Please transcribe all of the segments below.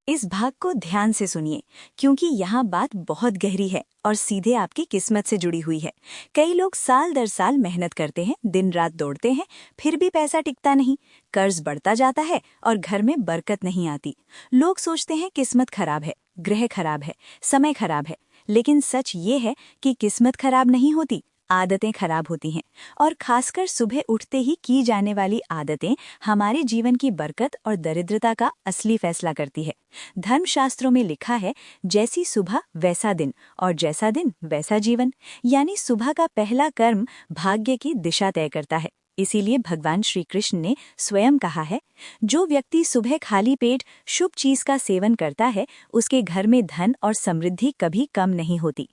इस भाग को ध्यान से सुनिए क्योंकि यहाँ बात बहुत गहरी है और सीधे आपकी किस्मत से जुड़ी हुई है। कई लोग साल दर साल मेहनत करते हैं, दिन रात दौड़ते हैं, फिर भी पैसा टिकता नहीं, कर्ज बढ़ता जाता है और घर में बरकत नहीं आती। लोग सोचते हैं किस्मत खराब है, ग्रह खराब है, समय खराब है, लेकिन सच ये है कि किस्मत खराब नहीं होती, आदतें खराब होती हैं। और खासकर सुबह उठते ही की जाने वाली आदतें हमारे जीवन की बरकत और दरिद्रता का असली फैसला करती है। धर्मशास्त्रों में लिखा है, जैसी सुबह वैसा दिन और जैसा दिन वैसा जीवन। यानी सुबह का पहला कर्म भाग्य की दिशा तय करता है। इसीलिए भगवान श्री कृष्ण ने स्वयं कहा है, जो व्यक्ति सुबह खाली पेट शुभ चीज का सेवन करता है, उसके घर में धन और समृद्धि कभी कम नहीं होती।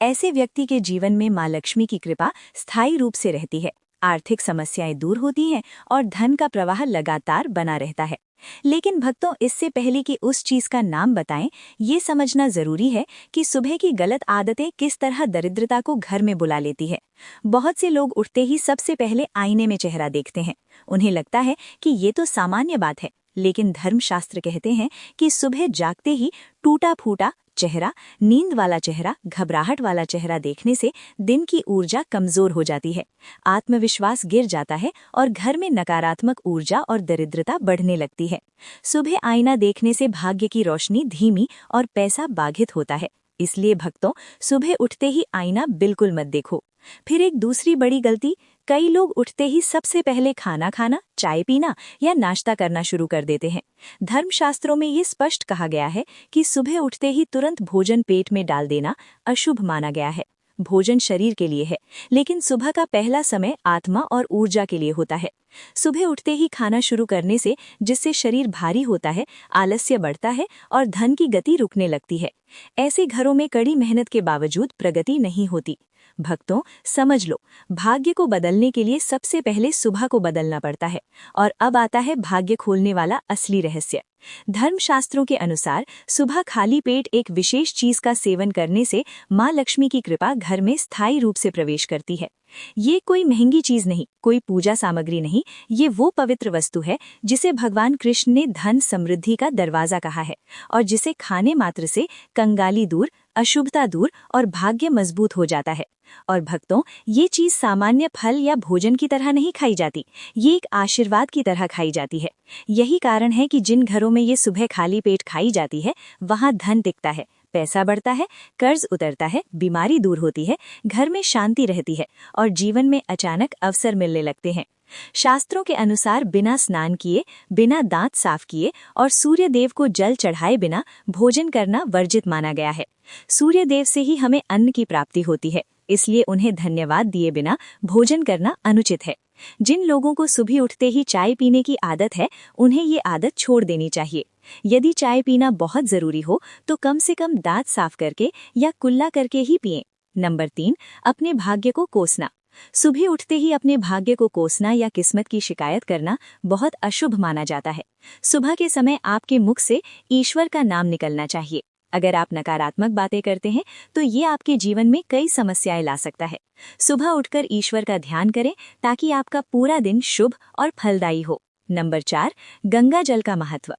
ऐसे व्यक्ति के जीवन में माँ लक्ष्मी की कृपा स्थायी रूप से रहती है, आर्थिक समस्याएं दूर होती हैं और धन का प्रवाह लगातार बना रहता है। लेकिन भक्तों, इससे पहले कि उस चीज का नाम बताएं, ये समझना जरूरी है कि सुबह की गलत आदतें किस तरह दरिद्रता को घर में बुला लेती है। बहुत से लोग उठते ही सबसे पहले आईने में चेहरा देखते हैं। उन्हें लगता है कि ये तो सामान्य बात है, लेकिन धर्मशास्त्र कहते हैं कि सुबह जागते ही टूटा फूटा चेहरा, नींद वाला चेहरा, घबराहट वाला चेहरा देखने से दिन की ऊर्जा कमजोर हो जाती है, आत्मविश्वास गिर जाता है और घर में नकारात्मक ऊर्जा और दरिद्रता बढ़ने लगती है। सुबह आईना देखने से भाग्य की रोशनी धीमी और पैसा बाधित होता है। इसलिए भक्तों, सुबह उठते ही आईना बिल्कुल मत देखो। फिर एक दूसरी बड़ी गलती, कई लोग उठते ही सबसे पहले खाना खाना, चाय पीना या नाश्ता करना शुरू कर देते हैं। धर्मशास्त्रों में ये स्पष्ट कहा गया है कि सुबह उठते ही तुरंत भोजन पेट में डाल देना अशुभ माना गया है। भोजन शरीर के लिए है, लेकिन सुबह का पहला समय आत्मा और ऊर्जा के लिए होता है। सुबह उठते ही खाना शुरू करने से जिससे शरीर भारी होता है, आलस्य बढ़ता है और धन की गति रुकने लगती है। ऐसे घरों में कड़ी मेहनत के बावजूद प्रगति नहीं होती। भक्तों, समझ लो, भाग्य को बदलने के लिए सबसे पहले सुबह को बदलना पड़ता है। और अब आता है भाग्य खोलने वाला असली रहस्य। धर्मशास्त्रों के अनुसार सुबह खाली पेट एक विशेष चीज का सेवन करने से माँ लक्ष्मी की कृपा घर में स्थायी रूप से प्रवेश करती है। ये कोई महंगी चीज नहीं, कोई पूजा सामग्री नहीं, ये वो पवित्र वस्तु है जिसे भगवान कृष्ण ने धन समृद्धि का दरवाजा कहा है और जिसे खाने मात्र से कंगाली दूर, अशुभता दूर और भाग्य मजबूत हो जाता है। और भक्तों, ये चीज सामान्य फल या भोजन की तरह नहीं खाई जाती, ये एक आशीर्वाद की तरह खाई जाती है। यही कारण है कि जिन घरों में ये सुबह खाली पेट खाई जाती है, वहाँ धन टिकता है, पैसा बढ़ता है, कर्ज उतरता है, बीमारी दूर होती है, घर में शांति रहती है और जीवन में अचानक अवसर मिलने लगते हैं। शास्त्रों के अनुसार बिना स्नान किए, बिना दांत साफ किए और सूर्य देव को जल चढ़ाए बिना भोजन करना वर्जित माना गया है। सूर्य देव से ही हमें अन्न की प्राप्ति होती है, इसलिए उन्हें धन्यवाद दिए बिना भोजन करना अनुचित है। जिन लोगों को सुबह उठते ही चाय पीने की आदत है, उन्हें ये आदत छोड़ देनी चाहिए। यदि चाय पीना बहुत जरूरी हो तो कम से कम दांत साफ करके या कुल्ला करके ही पिएं। नंबर 3, अपने भाग्य को कोसना। सुबह उठते ही अपने भाग्य को कोसना या किस्मत की शिकायत करना बहुत अशुभ माना जाता है। सुबह के समय आपके मुख से ईश्वर का नाम निकलना चाहिए। अगर आप नकारात्मक बातें करते हैं तो ये आपके जीवन में कई समस्याएं ला सकता है। सुबह उठकर ईश्वर का ध्यान करें ताकि आपका पूरा दिन शुभ और फलदायी हो। नंबर 4, गंगा जल का महत्व।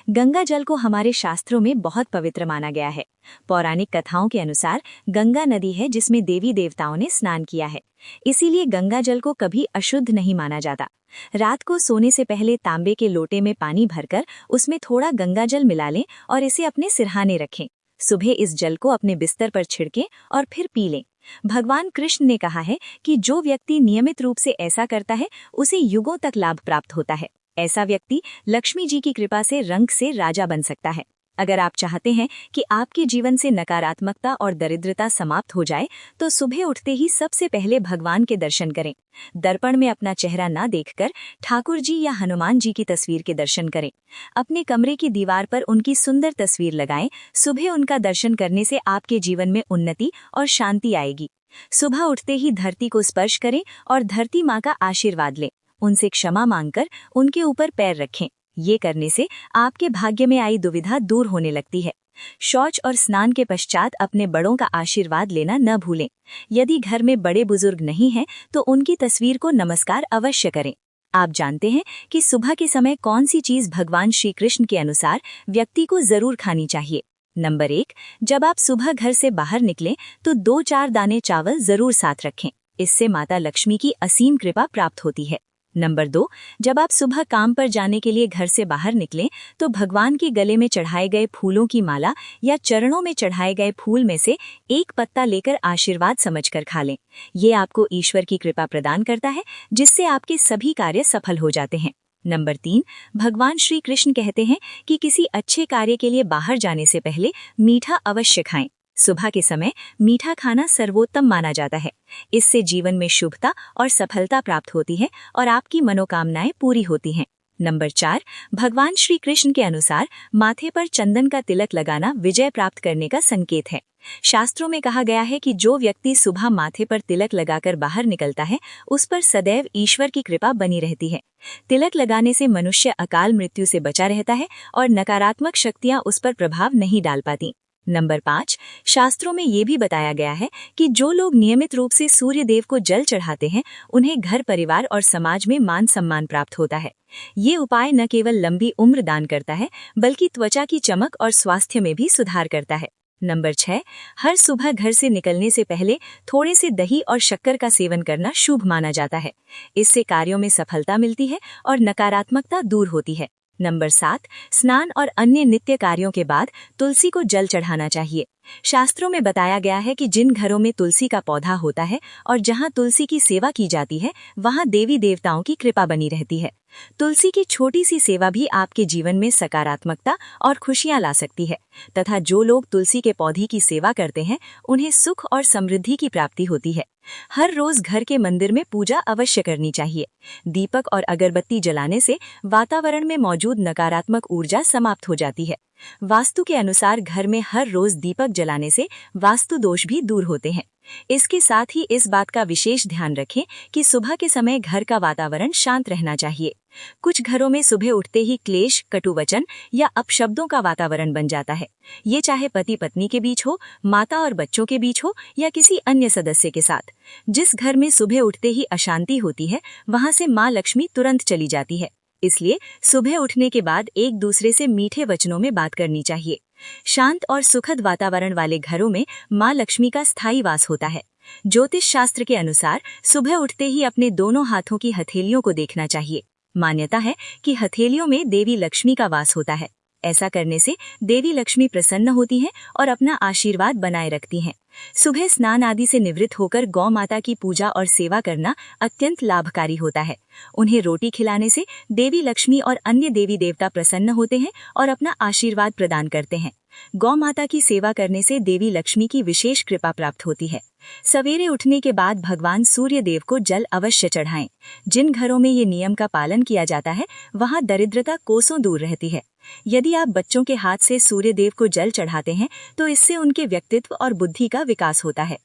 गंगा जल को हमारे शास्त्रों में बहुत पवित्र माना गया है। पौराणिक कथाओं के अनुसार गंगा नदी है जिसमें देवी देवताओं ने स्नान किया है, इसीलिए गंगा जल को कभी अशुद्ध नहीं माना जाता। रात को सोने से पहले तांबे के लोटे में पानी भरकर उसमें थोड़ा गंगा जल मिला लें और इसे अपने सिरहाने रखें। सुबह इस जल को अपने बिस्तर पर छिड़कें और फिर पी लें। भगवान कृष्ण ने कहा है कि जो व्यक्ति नियमित रूप से ऐसा करता है, उसे युगों तक लाभ प्राप्त होता है। ऐसा व्यक्ति लक्ष्मी जी की कृपा से रंग से राजा बन सकता है। अगर आप चाहते हैं कि आपके जीवन से नकारात्मकता और दरिद्रता समाप्त हो जाए, तो सुबह उठते ही सबसे पहले भगवान के दर्शन करें। दर्पण में अपना चेहरा ना देखकर ठाकुर जी या हनुमान जी की तस्वीर के दर्शन करें। अपने कमरे की दीवार पर उनकी सुंदर तस्वीर लगाएं। सुबह उनका दर्शन करने से आपके जीवन में उन्नति और शांति आएगी। सुबह उठते ही धरती को स्पर्श करें और धरती माँ का आशीर्वाद लें। उनसे क्षमा मांगकर उनके ऊपर पैर रखें। ये करने से आपके भाग्य में आई दुविधा दूर होने लगती है। शौच और स्नान के पश्चात अपने बड़ों का आशीर्वाद लेना न भूलें। यदि घर में बड़े बुजुर्ग नहीं हैं, तो उनकी तस्वीर को नमस्कार अवश्य करें। आप जानते हैं कि सुबह के समय कौन सी चीज भगवान श्री कृष्ण के अनुसार व्यक्ति को जरूर खानी चाहिए? नंबर 1, जब आप सुबह घर से बाहर निकलें तो 2-4 दाने चावल जरूर साथ रखें। इससे माता लक्ष्मी की असीम कृपा प्राप्त होती है। नंबर 2, जब आप सुबह काम पर जाने के लिए घर से बाहर निकलें तो भगवान के गले में चढ़ाए गए फूलों की माला या चरणों में चढ़ाए गए फूल में से एक पत्ता लेकर आशीर्वाद समझकर खा लें। ये आपको ईश्वर की कृपा प्रदान करता है, जिससे आपके सभी कार्य सफल हो जाते हैं। नंबर 3, भगवान श्री कृष्ण कहते हैं कि किसी अच्छे कार्य के लिए बाहर जाने से पहले मीठा अवश्य खाएं। सुबह के समय मीठा खाना सर्वोत्तम माना जाता है। इससे जीवन में शुभता और सफलता प्राप्त होती है और आपकी मनोकामनाएं पूरी होती हैं। नंबर 4, भगवान श्री कृष्ण के अनुसार माथे पर चंदन का तिलक लगाना विजय प्राप्त करने का संकेत है। शास्त्रों में कहा गया है कि जो व्यक्ति सुबह माथे पर तिलक लगाकर बाहर निकलता है, उस पर सदैव ईश्वर की कृपा बनी रहती है। तिलक लगाने से मनुष्य अकाल मृत्यु से बचा रहता है और नकारात्मक शक्तियां उस पर प्रभाव नहीं डाल पाती। नंबर 5, शास्त्रों में ये भी बताया गया है कि जो लोग नियमित रूप से सूर्य देव को जल चढ़ाते हैं, उन्हें घर परिवार और समाज में मान सम्मान प्राप्त होता है। ये उपाय न केवल लंबी उम्र दान करता है, बल्कि त्वचा की चमक और स्वास्थ्य में भी सुधार करता है। नंबर 6, हर सुबह घर से निकलने से पहले थोड़े से दही और शक्कर का सेवन करना शुभ माना जाता है। इससे कार्यों में सफलता मिलती है और नकारात्मकता दूर होती है। नंबर 7, स्नान और अन्य नित्य कार्यों के बाद तुलसी को जल चढ़ाना चाहिए। शास्त्रों में बताया गया है कि जिन घरों में तुलसी का पौधा होता है और जहां तुलसी की सेवा की जाती है, वहां देवी देवताओं की कृपा बनी रहती है। तुलसी की छोटी सी सेवा भी आपके जीवन में सकारात्मकता और खुशियां ला सकती है तथा जो लोग तुलसी के पौधे की सेवा करते हैं, उन्हें सुख और समृद्धि की प्राप्ति होती है। हर रोज घर के मंदिर में पूजा अवश्य करनी चाहिए। दीपक और अगरबत्ती जलाने से वातावरण में मौजूद नकारात्मक ऊर्जा समाप्त हो जाती है। वास्तु के अनुसार घर में हर रोज दीपक जलाने से वास्तु दोष भी दूर होते हैं। इसके साथ ही इस बात का विशेष ध्यान रखें कि सुबह के समय घर का वातावरण शांत रहना चाहिए। कुछ घरों में सुबह उठते ही क्लेश, कटुवचन या अपशब्दों का वातावरण बन जाता है। ये चाहे पति पत्नी के बीच हो, माता और बच्चों के बीच हो या किसी अन्य सदस्य के साथ। जिस घर में सुबह उठते ही अशांति होती है, वहां से माँ लक्ष्मी तुरंत चली जाती है। इसलिए सुबह उठने के बाद एक दूसरे से मीठे वचनों में बात करनी चाहिए। शांत और सुखद वातावरण वाले घरों में माँ लक्ष्मी का स्थायी वास होता है। ज्योतिष शास्त्र के अनुसार सुबह उठते ही अपने दोनों हाथों की हथेलियों को देखना चाहिए। मान्यता है कि हथेलियों में देवी लक्ष्मी का वास होता है। ऐसा करने से देवी लक्ष्मी प्रसन्न होती हैं और अपना आशीर्वाद बनाए रखती हैं। सुबह स्नान आदि से निवृत्त होकर गौ माता की पूजा और सेवा करना अत्यंत लाभकारी होता है। उन्हें रोटी खिलाने से देवी लक्ष्मी और अन्य देवी देवता प्रसन्न होते हैं और अपना आशीर्वाद प्रदान करते हैं। गौ माता की सेवा करने से देवी लक्ष्मी की विशेष कृपा प्राप्त होती है। सवेरे उठने के बाद भगवान सूर्य देव को जल अवश्य चढ़ाएं। जिन घरों में ये नियम का पालन किया जाता है, वहां दरिद्रता कोसों दूर रहती है। यदि आप बच्चों के हाथ से सूर्य देव को जल चढ़ाते हैं, तो इससे उनके व्यक्तित्व और बुद्धि का विकास होता है।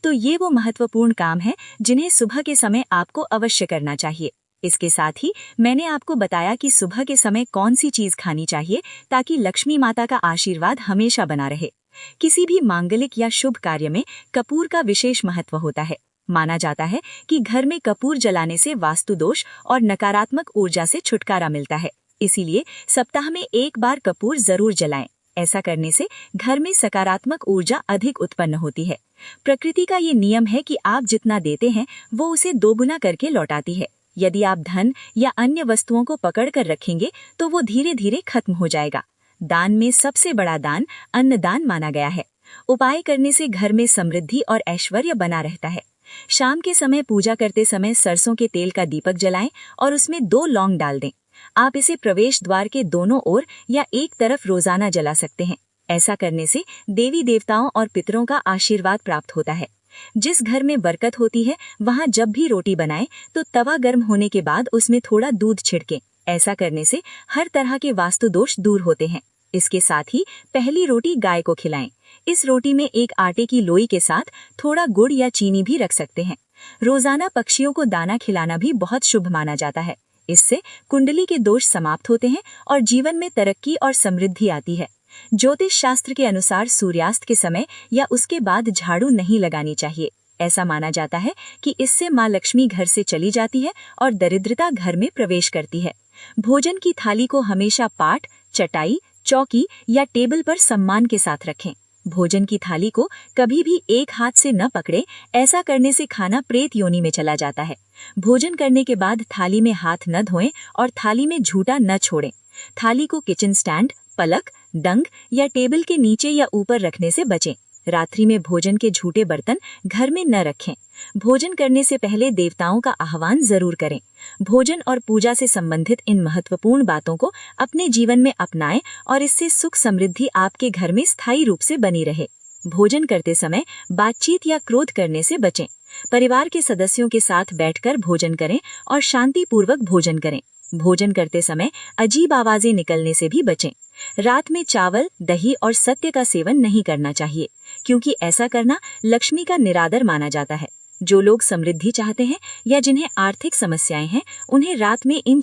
तो ये वो महत्वपूर्ण काम है जिन्हें सुबह के समय आपको अवश्य करना चाहिए। इसके साथ ही मैंने आपको बताया कि सुबह के समय कौन सी चीज खानी चाहिए ताकि लक्ष्मी माता का आशीर्वाद हमेशा बना रहे। किसी भी मांगलिक या शुभ कार्य में कपूर का विशेष महत्व होता है। माना जाता है कि घर में कपूर जलाने से वास्तु दोष और नकारात्मक ऊर्जा से छुटकारा मिलता है। इसीलिए सप्ताह में एक बार कपूर जरूर जलाएं। ऐसा करने से घर में सकारात्मक ऊर्जा अधिक उत्पन्न होती है। प्रकृति का ये नियम है कि आप जितना देते हैं, वो उसे दोगुना करके लौटाती है। यदि आप धन या अन्य वस्तुओं को पकड़ कर रखेंगे, तो वो धीरे धीरे खत्म हो जाएगा। दान में सबसे बड़ा दान अन्नदान माना गया है। उपाय करने से घर में समृद्धि और ऐश्वर्य बना रहता है। शाम के समय पूजा करते समय सरसों के तेल का दीपक जलाएं और उसमें 2 लौंग डाल दें। आप इसे प्रवेश द्वार के दोनों ओर या एक तरफ रोजाना जला सकते हैं। ऐसा करने से देवी देवताओं और पितरों का आशीर्वाद प्राप्त होता है। जिस घर में बरकत होती है, वहां जब भी रोटी बनाएं तो तवा गर्म होने के बाद उसमें थोड़ा दूध छिड़कें। ऐसा करने से हर तरह के वास्तु दोष दूर होते हैं। इसके साथ ही पहली रोटी गाय को खिलाएं। इस रोटी में एक आटे की लोई के साथ थोड़ा गुड़ या चीनी भी रख सकते हैं। रोजाना पक्षियों को दाना खिलाना भी बहुत शुभ माना जाता है। इससे कुंडली के दोष समाप्त होते हैं और जीवन में तरक्की और समृद्धि आती है। ज्योतिष शास्त्र के अनुसार सूर्यास्त के समय या उसके बाद झाड़ू नहीं लगानी चाहिए। ऐसा माना जाता है कि इससे माँ लक्ष्मी घर से चली जाती है और दरिद्रता घर में प्रवेश करती है। भोजन की थाली को हमेशा पाट, चटाई, चौकी या टेबल पर सम्मान के साथ रखें। भोजन की थाली को कभी भी एक हाथ से न पकड़े, ऐसा करने से खाना प्रेत योनि में चला जाता है। भोजन करने के बाद थाली में हाथ न धोएं और थाली में झूठा न छोड़ें। थाली को किचन स्टैंड, पलक, डंग या टेबल के नीचे या ऊपर रखने से बचें। रात्रि में भोजन के झूठे बर्तन घर में न रखें। भोजन करने से पहले देवताओं का आह्वान जरूर करें। भोजन और पूजा से संबंधित इन महत्वपूर्ण बातों को अपने जीवन में अपनाएं और इससे सुख समृद्धि आपके घर में स्थायी रूप से बनी रहे। भोजन करते समय बातचीत या क्रोध करने से बचें। परिवार के सदस्यों के साथ बैठकर भोजन करें और शांतिपूर्वक भोजन करें। भोजन करते समय अजीब आवाजें निकलने से भी बचें। रात में चावल, दही और सत्य का सेवन नहीं करना चाहिए, क्योंकि ऐसा करना लक्ष्मी का निरादर माना जाता है। जो लोग समृद्धि चाहते हैं या जिन्हें आर्थिक समस्याएं हैं, उन्हें रात में इन